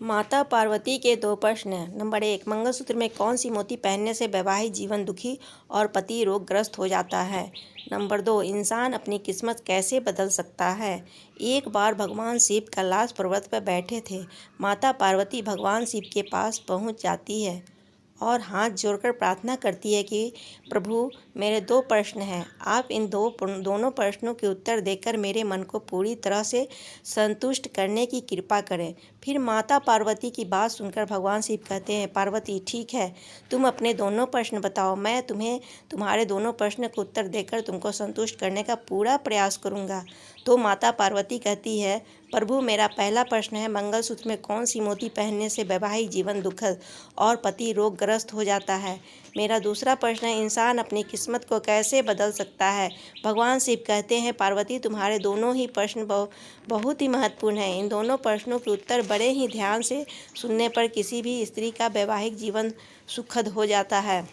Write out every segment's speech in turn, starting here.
माता पार्वती के दो प्रश्न। नंबर 1, मंगलसूत्र में कौन सी मोती पहनने से वैवाहिक जीवन दुखी और पति रोगग्रस्त हो जाता है। नंबर 2, इंसान अपनी किस्मत कैसे बदल सकता है। एक बार भगवान शिव कैलाश पर्वत पर बैठे थे। माता पार्वती भगवान शिव के पास पहुंच जाती है और हाथ जोड़कर प्रार्थना करती है कि प्रभु, मेरे दो प्रश्न हैं, आप इन दोनों प्रश्नों के उत्तर देकर मेरे मन को पूरी तरह से संतुष्ट करने की कृपा करें। फिर माता पार्वती की बात सुनकर भगवान शिव कहते हैं, पार्वती ठीक है, तुम अपने दोनों प्रश्न बताओ, मैं तुम्हें तुम्हारे दोनों प्रश्न का उत्तर देकर तुमको संतुष्ट करने का पूरा प्रयास करूँगा। तो माता पार्वती कहती है, प्रभु, मेरा पहला प्रश्न है, मंगलसूत्र में कौन सी मोती पहनने से वैवाहिक जीवन दुखद और पति रोगग्रस्त हो जाता है। मेरा दूसरा प्रश्न है, इंसान अपनी किस्मत को कैसे बदल सकता है। भगवान शिव कहते हैं, पार्वती, तुम्हारे दोनों ही प्रश्न बहुत ही महत्वपूर्ण हैं। इन दोनों प्रश्नों के उत्तर बड़े ही ध्यान से सुनने पर किसी भी स्त्री का वैवाहिक जीवन सुखद हो जाता है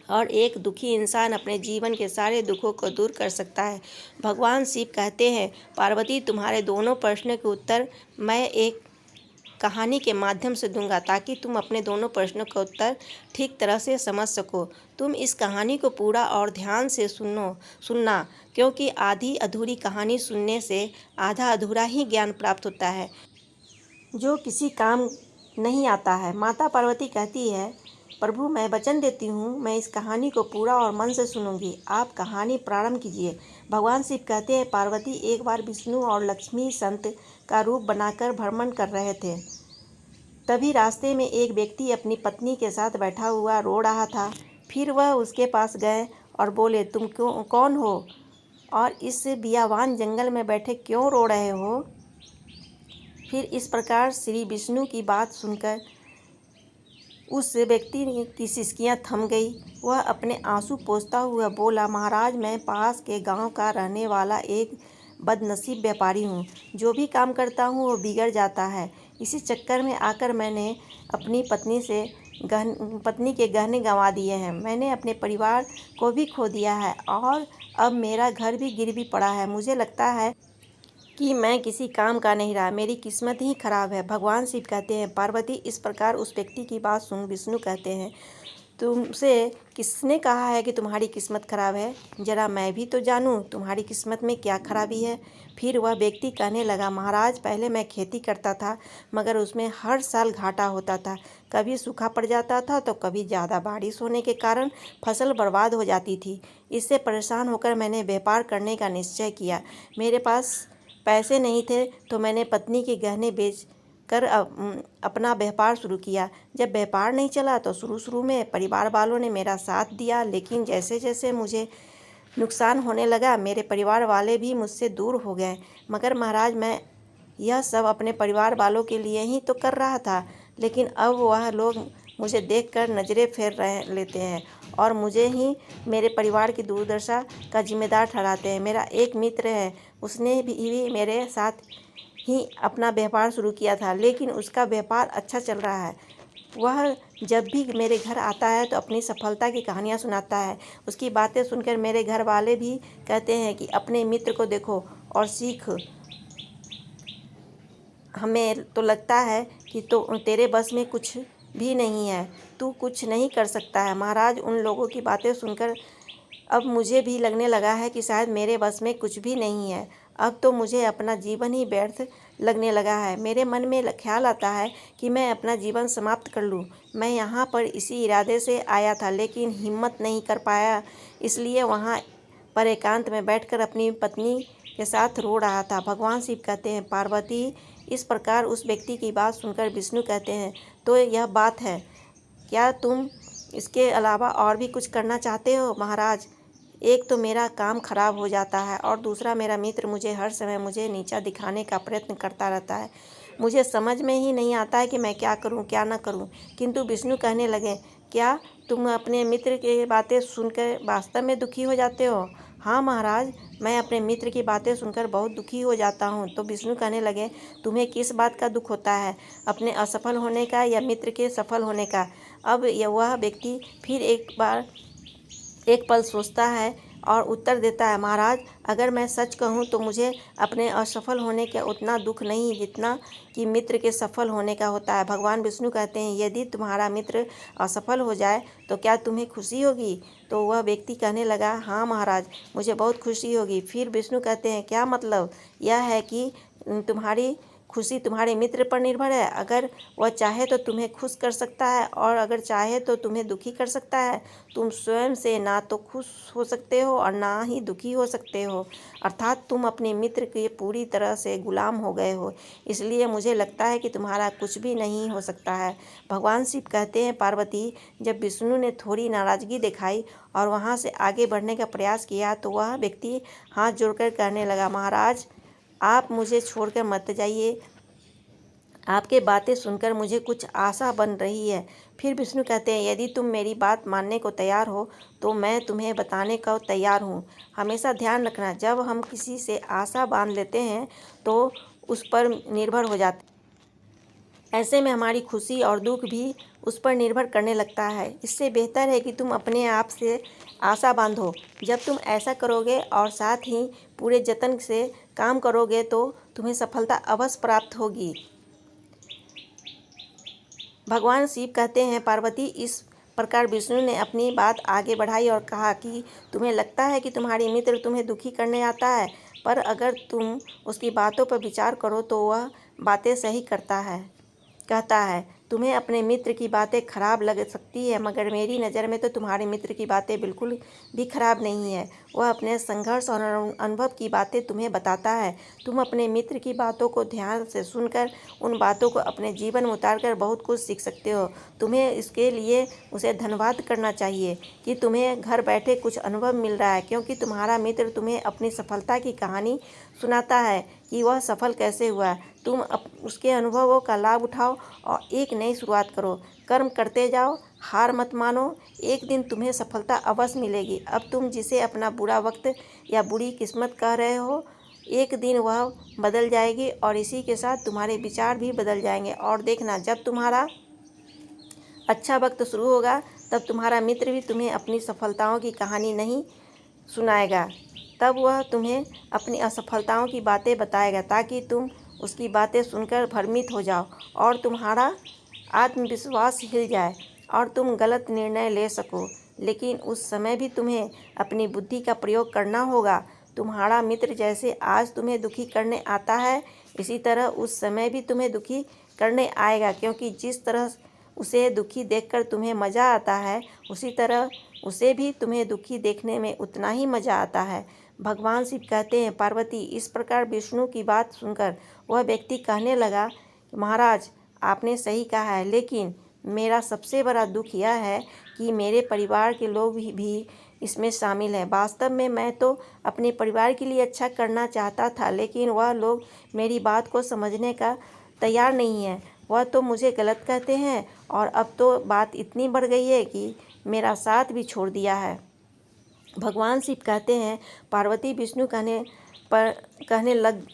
और एक दुखी इंसान अपने जीवन के सारे दुखों को दूर कर सकता है। भगवान शिव कहते हैं, पार्वती, तुम्हारे दोनों प्रश्नों के उत्तर मैं एक कहानी के माध्यम से दूंगा ताकि तुम अपने दोनों प्रश्नों का उत्तर ठीक तरह से समझ सको। तुम इस कहानी को पूरा और ध्यान से सुनना, क्योंकि आधी अधूरी कहानी सुनने से आधा अधूरा ही ज्ञान प्राप्त होता है जो किसी काम नहीं आता है। माता पार्वती कहती है, प्रभु, मैं वचन देती हूँ, मैं इस कहानी को पूरा और मन से सुनूंगी। आप कहानी प्रारंभ कीजिए। भगवान शिव कहते हैं, पार्वती, एक बार विष्णु और लक्ष्मी संत का रूप बनाकर भ्रमण कर रहे थे। तभी रास्ते में एक व्यक्ति अपनी पत्नी के साथ बैठा हुआ रो रहा था। फिर वह उसके पास गए और बोले, तुम कौन हो और इस बियावान जंगल में बैठे क्यों रो रहे हो। फिर इस प्रकार श्री विष्णु की बात सुनकर उस व्यक्ति की सिसकियां थम गई। वह अपने आंसू पोंछता हुआ बोला, महाराज, मैं पास के गांव का रहने वाला एक बदनसीब व्यापारी हूँ। जो भी काम करता हूँ वो बिगड़ जाता है। इसी चक्कर में आकर मैंने अपनी पत्नी के गहने गंवा दिए हैं। मैंने अपने परिवार को भी खो दिया है और अब मेरा घर भी गिरवी पड़ा है। मुझे लगता है कि मैं किसी काम का नहीं रहा, मेरी किस्मत ही खराब है। भगवान शिव कहते हैं, पार्वती, इस प्रकार उस व्यक्ति की बात सुन विष्णु कहते हैं, तुमसे किसने कहा है कि तुम्हारी किस्मत खराब है। जरा मैं भी तो जानूं तुम्हारी किस्मत में क्या खराबी है। फिर वह व्यक्ति कहने लगा, महाराज, पहले मैं खेती करता था मगर उसमें हर साल घाटा होता था। कभी सूखा पड़ जाता था तो कभी ज़्यादा बारिश होने के कारण फसल बर्बाद हो जाती थी। इससे परेशान होकर मैंने व्यापार करने का निश्चय किया। मेरे पास पैसे नहीं थे तो मैंने पत्नी के गहने बेच कर अपना व्यापार शुरू किया। जब व्यापार नहीं चला तो शुरू में परिवार वालों ने मेरा साथ दिया, लेकिन जैसे जैसे मुझे नुकसान होने लगा मेरे परिवार वाले भी मुझसे दूर हो गए। मगर महाराज, मैं यह सब अपने परिवार वालों के लिए ही तो कर रहा था, लेकिन अब वह लोग मुझे देखकर नज़रें फेर लेते हैं और मुझे ही मेरे परिवार की दुर्दशा का जिम्मेदार ठहराते हैं। मेरा एक मित्र है, उसने भी मेरे साथ ही अपना व्यापार शुरू किया था, लेकिन उसका व्यापार अच्छा चल रहा है। वह जब भी मेरे घर आता है तो अपनी सफलता की कहानियाँ सुनाता है। उसकी बातें सुनकर मेरे घर वाले भी कहते हैं कि अपने मित्र को देखो और सीख। हमें तो लगता है कि तेरे बस में कुछ भी नहीं है, तू कुछ नहीं कर सकता है। महाराज, उन लोगों की बातें सुनकर अब मुझे भी लगने लगा है कि शायद मेरे बस में कुछ भी नहीं है। अब तो मुझे अपना जीवन ही व्यर्थ लगने लगा है। मेरे मन में ख्याल आता है कि मैं अपना जीवन समाप्त कर लूं। मैं यहाँ पर इसी इरादे से आया था, लेकिन हिम्मत नहीं कर पाया, इसलिए वहाँ पर एकांत में बैठकर अपनी पत्नी के साथ रो रहा था। भगवान शिव कहते हैं, पार्वती, इस प्रकार उस व्यक्ति की बात सुनकर विष्णु कहते हैं, तो यह बात है, क्या तुम इसके अलावा और भी कुछ करना चाहते हो। महाराज, एक तो मेरा काम खराब हो जाता है और दूसरा मेरा मित्र मुझे हर समय मुझे नीचा दिखाने का प्रयत्न करता रहता है। मुझे समझ में ही नहीं आता है कि मैं क्या करूं क्या ना करूं। किंतु विष्णु कहने लगे, क्या तुम अपने मित्र की बातें सुनकर वास्तव में दुखी हो जाते हो। हाँ महाराज, मैं अपने मित्र की बातें सुनकर बहुत दुखी हो जाता हूँ। तो विष्णु कहने लगे, तुम्हें किस बात का दुख होता है, अपने असफल होने का या मित्र के सफल होने का। अब वह व्यक्ति फिर एक पल सोचता है और उत्तर देता है, महाराज अगर मैं सच कहूँ तो मुझे अपने असफल होने का उतना दुख नहीं जितना कि मित्र के सफल होने का होता है। भगवान विष्णु कहते हैं, यदि तुम्हारा मित्र असफल हो जाए तो क्या तुम्हें खुशी होगी? तो वह व्यक्ति कहने लगा, हाँ महाराज मुझे बहुत खुशी होगी। फिर विष्णु कहते हैं, क्या मतलब? यह है कि तुम्हारी खुशी तुम्हारे मित्र पर निर्भर है। अगर वह चाहे तो तुम्हें खुश कर सकता है और अगर चाहे तो तुम्हें दुखी कर सकता है। तुम स्वयं से ना तो खुश हो सकते हो और ना ही दुखी हो सकते हो, अर्थात तुम अपने मित्र के पूरी तरह से गुलाम हो गए हो। इसलिए मुझे लगता है कि तुम्हारा कुछ भी नहीं हो सकता है। भगवान शिव कहते हैं, पार्वती जब विष्णु ने थोड़ी नाराज़गी दिखाई और वहाँ से आगे बढ़ने का प्रयास किया तो वह व्यक्ति हाथ जोड़कर कहने लगा, महाराज आप मुझे छोड़कर मत जाइए, आपके बातें सुनकर मुझे कुछ आशा बन रही है। फिर विष्णु कहते हैं, यदि तुम मेरी बात मानने को तैयार हो तो मैं तुम्हें बताने को तैयार हूँ। हमेशा ध्यान रखना, जब हम किसी से आशा बांध लेते हैं तो उस पर निर्भर हो जाते, ऐसे में हमारी खुशी और दुख भी उस पर निर्भर करने लगता है। इससे बेहतर है कि तुम अपने आप से आशा बांधो। जब तुम ऐसा करोगे और साथ ही पूरे जतन से काम करोगे तो तुम्हें सफलता अवश्य प्राप्त होगी। भगवान शिव कहते हैं, पार्वती इस प्रकार विष्णु ने अपनी बात आगे बढ़ाई और कहा कि तुम्हें लगता है कि तुम्हारी मित्र तुम्हें दुखी करने आता है, पर अगर तुम उसकी बातों पर विचार करो तो वह बातें सही कहता है। तुम्हें अपने मित्र की बातें खराब लग सकती है, मगर मेरी नज़र में तो तुम्हारे मित्र की बातें बिल्कुल भी खराब नहीं है। वह अपने संघर्ष और अनुभव की बातें तुम्हें बताता है। तुम अपने मित्र की बातों को ध्यान से सुनकर उन बातों को अपने जीवन में उतारकर बहुत कुछ सीख सकते हो। तुम्हें इसके लिए उसे धन्यवाद करना चाहिए कि तुम्हें घर बैठे कुछ अनुभव मिल रहा है, क्योंकि तुम्हारा मित्र तुम्हें अपनी सफलता की कहानी सुनाता है कि वह सफल कैसे हुआ। तुम उसके अनुभवों का लाभ उठाओ और एक नई शुरुआत करो। कर्म करते जाओ, हार मत मानो, एक दिन तुम्हें सफलता अवश्य मिलेगी। अब तुम जिसे अपना बुरा वक्त या बुरी किस्मत कह रहे हो, एक दिन वह बदल जाएगी और इसी के साथ तुम्हारे विचार भी बदल जाएंगे। और देखना, जब तुम्हारा अच्छा वक्त शुरू होगा तब तुम्हारा मित्र भी तुम्हें अपनी सफलताओं की कहानी नहीं सुनाएगा, तब वह तुम्हें अपनी असफलताओं की बातें बताएगा ताकि तुम उसकी बातें सुनकर भ्रमित हो जाओ और तुम्हारा आत्मविश्वास हिल जाए और तुम गलत निर्णय ले सको। लेकिन उस समय भी तुम्हें अपनी बुद्धि का प्रयोग करना होगा। तुम्हारा मित्र जैसे आज तुम्हें दुखी करने आता है, इसी तरह उस समय भी तुम्हें दुखी करने आएगा, क्योंकि जिस तरह उसे दुखी देखकर तुम्हें मज़ा आता है, उसी तरह उसे भी तुम्हें दुखी देखने में उतना ही मज़ा आता है। भगवान शिव कहते हैं, पार्वती इस प्रकार विष्णु की बात सुनकर वह व्यक्ति कहने लगा, महाराज आपने सही कहा है, लेकिन मेरा सबसे बड़ा दुख यह है कि मेरे परिवार के लोग भी इसमें शामिल हैं। वास्तव में मैं तो अपने परिवार के लिए अच्छा करना चाहता था, लेकिन वह लोग मेरी बात को समझने का तैयार नहीं है। वह तो मुझे गलत कहते हैं और अब तो बात इतनी बढ़ गई है कि मेरा साथ भी छोड़ दिया है। भगवान शिव कहते हैं, पार्वती विष्णु कहने लग,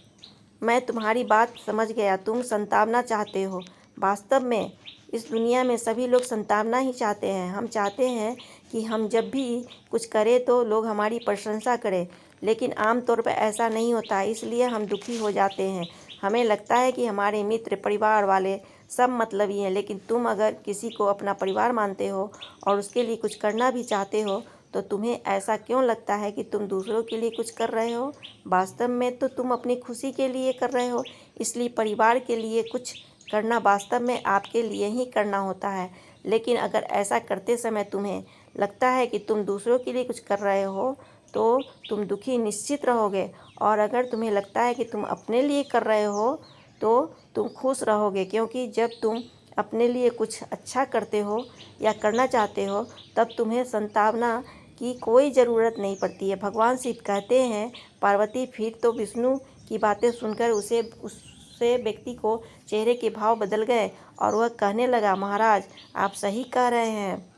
मैं तुम्हारी बात समझ गया, तुम संतावना चाहते हो। वास्तव में इस दुनिया में सभी लोग संतावना ही चाहते हैं। हम चाहते हैं कि हम जब भी कुछ करें तो लोग हमारी प्रशंसा करें, लेकिन आमतौर पर ऐसा नहीं होता, इसलिए हम दुखी हो जाते हैं। हमें लगता है कि हमारे मित्र परिवार वाले सब मतलबी हैं, लेकिन तुम अगर किसी को अपना परिवार मानते हो और उसके लिए कुछ करना भी चाहते हो तो तुम्हें ऐसा क्यों लगता है कि तुम दूसरों के लिए कुछ कर रहे हो? वास्तव में तो तुम अपनी खुशी के लिए कर रहे हो, इसलिए परिवार के लिए कुछ करना वास्तव में आपके लिए ही करना होता है। लेकिन अगर ऐसा करते समय तुम्हें लगता है कि तुम दूसरों के लिए कुछ कर रहे हो तो तुम दुखी निश्चित रहोगे, और अगर तुम्हें लगता है कि तुम अपने लिए कर रहे हो तो तुम खुश रहोगे, क्योंकि जब तुम अपने लिए कुछ अच्छा करते हो या करना चाहते हो तब तुम्हें संतावना की कोई ज़रूरत नहीं पड़ती है। भगवान शिव कहते हैं, पार्वती फिर तो विष्णु की बातें सुनकर उससे व्यक्ति को चेहरे के भाव बदल गए और वह कहने लगा, महाराज आप सही कह रहे हैं।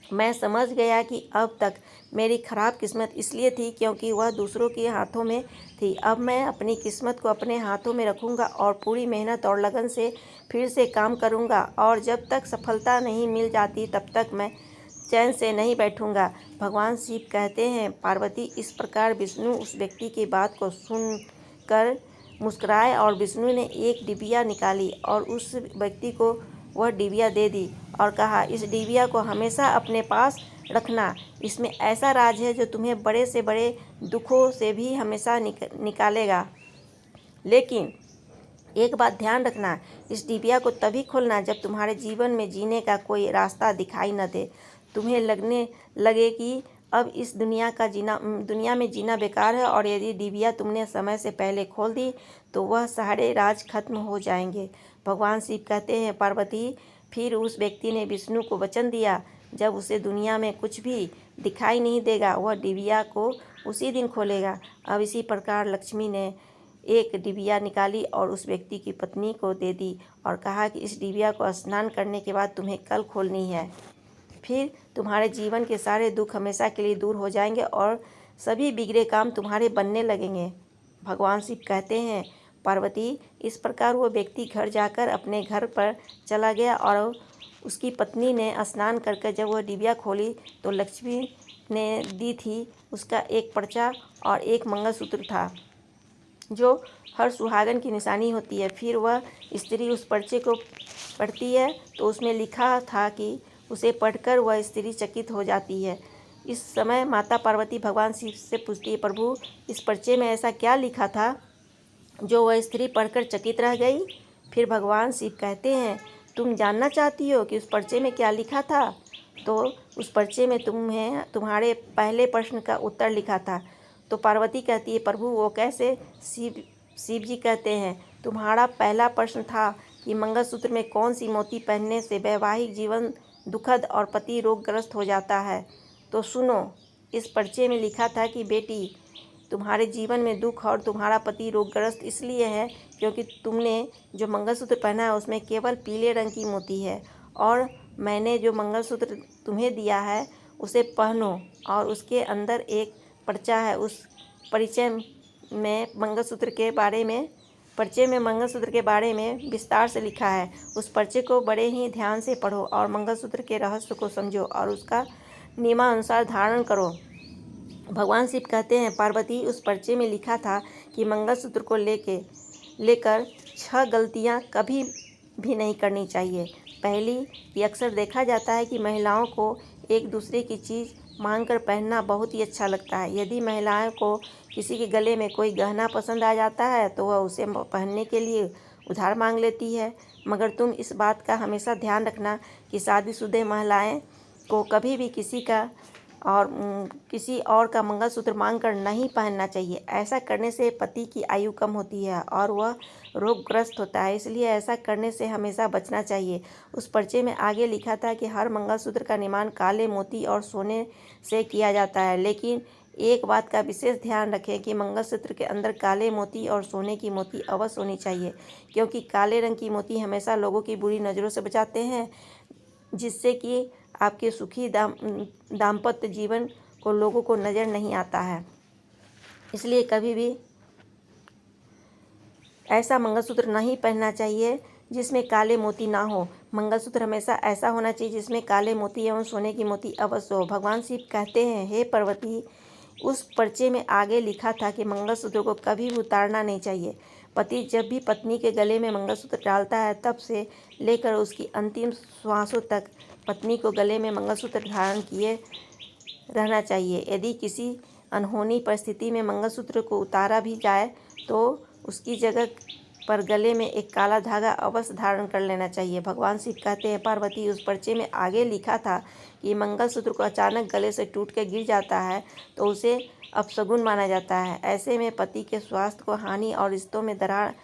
मैं समझ गया कि अब तक मेरी खराब किस्मत इसलिए थी क्योंकि वह दूसरों के हाथों में थी। अब मैं अपनी किस्मत को अपने हाथों में रखूँगा और पूरी मेहनत और लगन से फिर से काम करूँगा, और जब तक सफलता नहीं मिल जाती तब तक मैं चैन से नहीं बैठूंगा। भगवान शिव कहते हैं, पार्वती, इस प्रकार विष्णु उस व्यक्ति की बात को सुनकर मुस्कुराए और विष्णु ने एक डिबिया निकाली और उस व्यक्ति को वह डिबिया दे दी और कहा, इस डिबिया को हमेशा अपने पास रखना। इसमें ऐसा राज है जो तुम्हें बड़े से बड़े दुखों से भी हमेशा निकालेगा। लेकिन एक बात ध्यान रखना, इस डिबिया को तभी खोलना जब तुम्हारे जीवन में जीने का कोई रास्ता दिखाई न दे। तुम्हें लगने लगे कि अब इस दुनिया में जीना बेकार है, और यदि डिबिया तुमने समय से पहले खोल दी तो वह सारे राज खत्म हो जाएंगे। भगवान शिव कहते हैं, पार्वती, फिर उस व्यक्ति ने विष्णु को वचन दिया, जब उसे दुनिया में कुछ भी दिखाई नहीं देगा वह डिबिया को उसी दिन खोलेगा। अब इसी प्रकार लक्ष्मी ने एक डिबिया निकाली और उस व्यक्ति की पत्नी को दे दी और कहा कि इस डिबिया को स्नान करने के बाद तुम्हें कल खोलनी है। फिर तुम्हारे जीवन के सारे दुख हमेशा के लिए दूर हो जाएंगे और सभी बिगड़े काम तुम्हारे बनने लगेंगे। भगवान शिव कहते हैं, पार्वती, इस प्रकार वो व्यक्ति घर जाकर अपने घर पर चला गया और उसकी पत्नी ने स्नान करके जब वह डिबिया खोली तो लक्ष्मी ने दी थी उसका एक पर्चा और एक मंगलसूत्र था, जो हर सुहागन की निशानी होती है। फिर वह स्त्री उस पर्चे को पढ़ती है तो उसमें लिखा था कि उसे पढ़कर वह स्त्री चकित हो जाती है। इस समय माता पार्वती भगवान शिव से पूछती है, प्रभु, इस पर्चे में ऐसा क्या लिखा था जो वह स्त्री पढ़कर चकित रह गई? फिर भगवान शिव कहते हैं, तुम जानना चाहती हो कि उस पर्चे में क्या लिखा था? तो उस पर्चे में तुम्हारे पहले प्रश्न का उत्तर लिखा था। तो पार्वती कहती है, प्रभु, वो कैसे? शिव जी कहते हैं, तुम्हारा पहला प्रश्न था कि मंगलसूत्र में कौन सी मोती पहनने से वैवाहिक जीवन दुखद और पति रोगग्रस्त हो जाता है। तो सुनो, इस पर्चे में लिखा था कि बेटी, तुम्हारे जीवन में दुख और तुम्हारा पति रोगग्रस्त इसलिए है क्योंकि तुमने जो मंगलसूत्र पहना है उसमें केवल पीले रंग की मोती है, और मैंने जो मंगलसूत्र तुम्हें दिया है उसे पहनो और उसके अंदर एक पर्चा है। उस परिचय में मंगलसूत्र के बारे में विस्तार से लिखा है। उस पर्चे को बड़े ही ध्यान से पढ़ो और मंगलसूत्र के रहस्य को समझो और उसका नियमानुसार धारण करो। भगवान शिव कहते हैं, पार्वती, उस पर्चे में लिखा था कि मंगलसूत्र को लेकर 6 गलतियां कभी भी नहीं करनी चाहिए। पहली, कि अक्सर देखा जाता है कि महिलाओं को एक दूसरे की चीज़ मांगकर पहनना बहुत ही अच्छा लगता है। यदि महिलाओं को किसी के गले में कोई गहना पसंद आ जाता है तो वह उसे पहनने के लिए उधार मांग लेती है। मगर तुम इस बात का हमेशा ध्यान रखना कि शादीशुदा महिलाएं को कभी भी किसी और का मंगलसूत्र मांगकर नहीं पहनना चाहिए। ऐसा करने से पति की आयु कम होती है और वह रोगग्रस्त होता है, इसलिए ऐसा करने से हमेशा बचना चाहिए। उस पर्चे में आगे लिखा था कि हर मंगलसूत्र का निर्माण काले मोती और सोने से किया जाता है, लेकिन एक बात का विशेष ध्यान रखें कि मंगलसूत्र के अंदर काले मोती और सोने की मोती अवश्य होनी चाहिए, क्योंकि काले रंग की मोती हमेशा लोगों की बुरी नज़रों से बचाते हैं, जिससे कि आपके सुखी दाम्पत्य जीवन को लोगों को नज़र नहीं आता है। इसलिए कभी भी ऐसा मंगलसूत्र नहीं पहनना चाहिए जिसमें काले मोती ना हो। मंगलसूत्र हमेशा ऐसा होना चाहिए जिसमें काले मोती एवं सोने की मोती अवश्य हो। भगवान शिव कहते हैं, हे पार्वती, उस पर्चे में आगे लिखा था कि मंगलसूत्र को कभी भी उतारना नहीं चाहिए। पति जब भी पत्नी के गले में मंगलसूत्र डालता है तब से लेकर उसकी अंतिम श्वासों तक पत्नी को गले में मंगलसूत्र धारण किए रहना चाहिए। यदि किसी अनहोनी परिस्थिति में मंगलसूत्र को उतारा भी जाए तो उसकी जगह पर गले में एक काला धागा अवश्य धारण कर लेना चाहिए। भगवान शिव कहते हैं, पार्वती, उस पर्चे में आगे लिखा था कि मंगलसूत्र को अचानक गले से टूट कर गिर जाता है तो उसे अपशगुन माना जाता है। ऐसे में पति के स्वास्थ्य को हानि और रिश्तों में दरार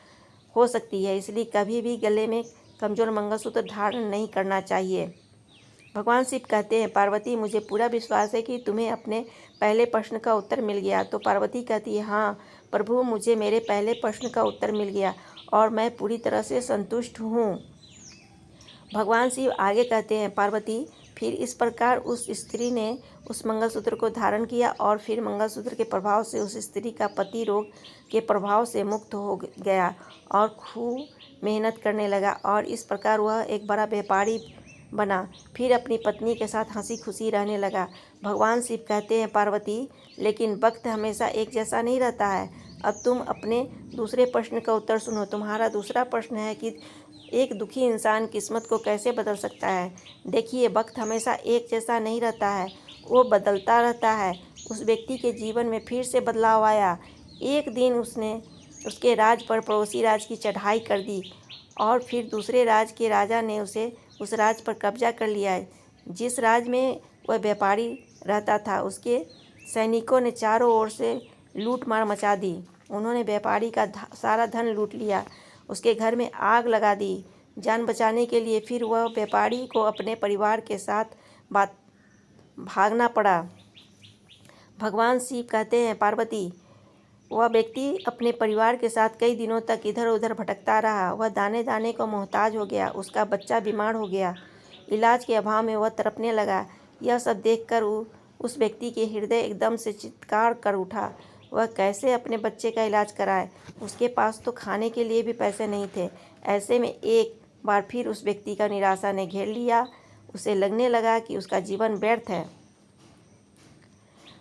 हो सकती है, इसलिए कभी भी गले में कमजोर मंगलसूत्र धारण नहीं करना चाहिए। भगवान शिव कहते हैं, पार्वती, मुझे पूरा विश्वास है कि तुम्हें अपने पहले प्रश्न का उत्तर मिल गया। तो पार्वती कहती है, हाँ प्रभु, मुझे मेरे पहले प्रश्न का उत्तर मिल गया और मैं पूरी तरह से संतुष्ट हूँ। भगवान शिव आगे कहते हैं, पार्वती, फिर इस प्रकार उस स्त्री ने उस मंगलसूत्र को धारण किया और फिर मंगलसूत्र के प्रभाव से उस स्त्री का पति रोग के प्रभाव से मुक्त हो गया और खूब मेहनत करने लगा, और इस प्रकार वह एक बड़ा व्यापारी बना, फिर अपनी पत्नी के साथ हंसी खुशी रहने लगा। भगवान शिव कहते हैं, पार्वती, लेकिन वक्त हमेशा एक जैसा नहीं रहता है। अब तुम अपने दूसरे प्रश्न का उत्तर सुनो। तुम्हारा दूसरा प्रश्न है कि एक दुखी इंसान किस्मत को कैसे बदल सकता है। देखिए, वक्त हमेशा एक जैसा नहीं रहता है, वो बदलता रहता है। उस व्यक्ति के जीवन में फिर से बदलाव आया। एक दिन उसके राज पर पड़ोसी राज की चढ़ाई कर दी और फिर दूसरे राज के राजा ने उस राज पर कब्जा कर लिया। जिस राज में वह व्यापारी रहता था, उसके सैनिकों ने चारों ओर से लूट मार मचा दी। उन्होंने व्यापारी का सारा धन लूट लिया, उसके घर में आग लगा दी। जान बचाने के लिए फिर वह व्यापारी को अपने परिवार के साथ भागना पड़ा। भगवान शिव कहते हैं, पार्वती, वह व्यक्ति अपने परिवार के साथ कई दिनों तक इधर उधर भटकता रहा। वह दाने दाने को मोहताज हो गया। उसका बच्चा बीमार हो गया। इलाज के अभाव में वह तड़पने लगा। यह सब देखकर उस व्यक्ति के हृदय एकदम से चित्कार कर उठा। वह कैसे अपने बच्चे का इलाज कराए? उसके पास तो खाने के लिए भी पैसे नहीं थे। ऐसे में एक बार फिर उस व्यक्ति का निराशा ने घेर लिया। उसे लगने लगा कि उसका जीवन व्यर्थ है,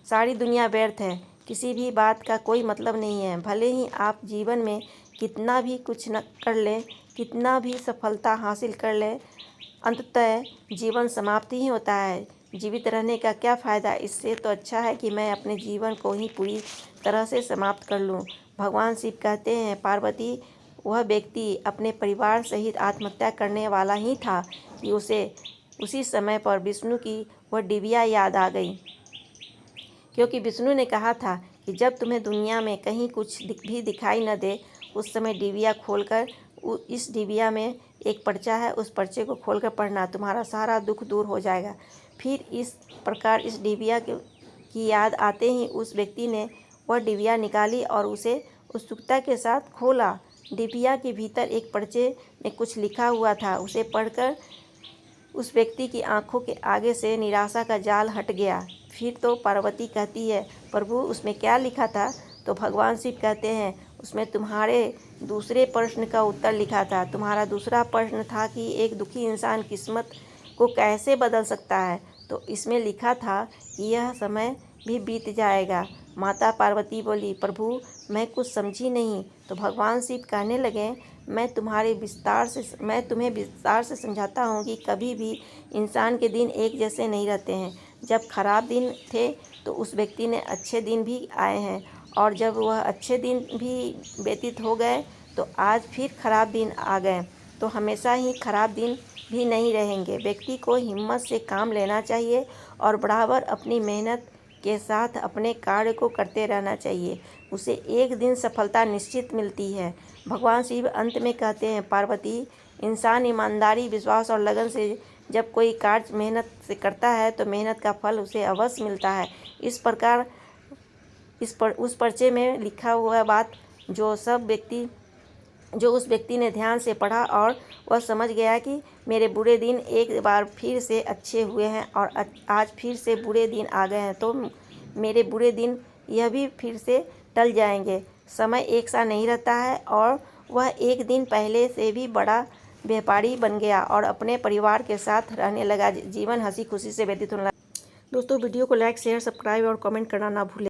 सारी दुनिया व्यर्थ है, किसी भी बात का कोई मतलब नहीं है। भले ही आप जीवन में कितना भी कुछ न कर लें, कितना भी सफलता हासिल कर लें, अंततः जीवन समाप्त ही होता है। जीवित रहने का क्या फ़ायदा? इससे तो अच्छा है कि मैं अपने जीवन को ही पूरी तरह से समाप्त कर लूं। भगवान शिव कहते हैं, पार्वती, वह व्यक्ति अपने परिवार सहित आत्महत्या करने वाला ही था कि उसे उसी समय पर विष्णु की वह डिबिया याद आ गई, क्योंकि विष्णु ने कहा था कि जब तुम्हें दुनिया में कहीं कुछ भी दिखाई न दे, उस समय डिबिया खोलकर इस डिबिया में एक पर्चा है, उस पर्चे को खोलकर पढ़ना, तुम्हारा सारा दुख दूर हो जाएगा। फिर इस प्रकार इस डिबिया की याद आते ही उस व्यक्ति ने वह डिबिया निकाली और उसे उत्सुकता के साथ खोला। डिबिया के भीतर एक पर्चे में कुछ लिखा हुआ था। उसे पढ़कर उस व्यक्ति की आंखों के आगे से निराशा का जाल हट गया। फिर तो पार्वती कहती है, प्रभु, उसमें क्या लिखा था? तो भगवान शिव कहते हैं, उसमें तुम्हारे दूसरे प्रश्न का उत्तर लिखा था। तुम्हारा दूसरा प्रश्न था कि एक दुखी इंसान किस्मत को कैसे बदल सकता है। तो इसमें लिखा था कि यह समय भी बीत जाएगा। माता पार्वती बोली, प्रभु, मैं कुछ समझी नहीं। तो भगवान शिव कहने लगे, मैं तुम्हें विस्तार से समझाता हूँ कि कभी भी इंसान के दिन एक जैसे नहीं रहते हैं। जब खराब दिन थे तो उस व्यक्ति ने अच्छे दिन भी आए हैं, और जब वह अच्छे दिन भी व्यतीत हो गए तो आज फिर खराब दिन आ गए। तो हमेशा ही खराब दिन भी नहीं रहेंगे। व्यक्ति को हिम्मत से काम लेना चाहिए और बराबर अपनी मेहनत के साथ अपने कार्य को करते रहना चाहिए। उसे एक दिन सफलता निश्चित मिलती है। भगवान शिव अंत में कहते हैं, पार्वती, इंसान ईमानदारी, विश्वास और लगन से जब कोई कार्य मेहनत से करता है तो मेहनत का फल उसे अवश्य मिलता है। इस प्रकार उस पर्चे में लिखा हुआ बात जो उस व्यक्ति ने ध्यान से पढ़ा और वह समझ गया कि मेरे बुरे दिन एक बार फिर से अच्छे हुए हैं और आज फिर से बुरे दिन आ गए हैं, तो मेरे बुरे दिन यह भी फिर से टल जाएंगे। समय एक सा नहीं रहता है और वह एक दिन पहले से भी बड़ा व्यापारी बन गया और अपने परिवार के साथ रहने लगा। जीवन हंसी खुशी से व्यतीत होने लगा। दोस्तों, वीडियो को लाइक, शेयर, सब्सक्राइब और कमेंट करना ना भूलें।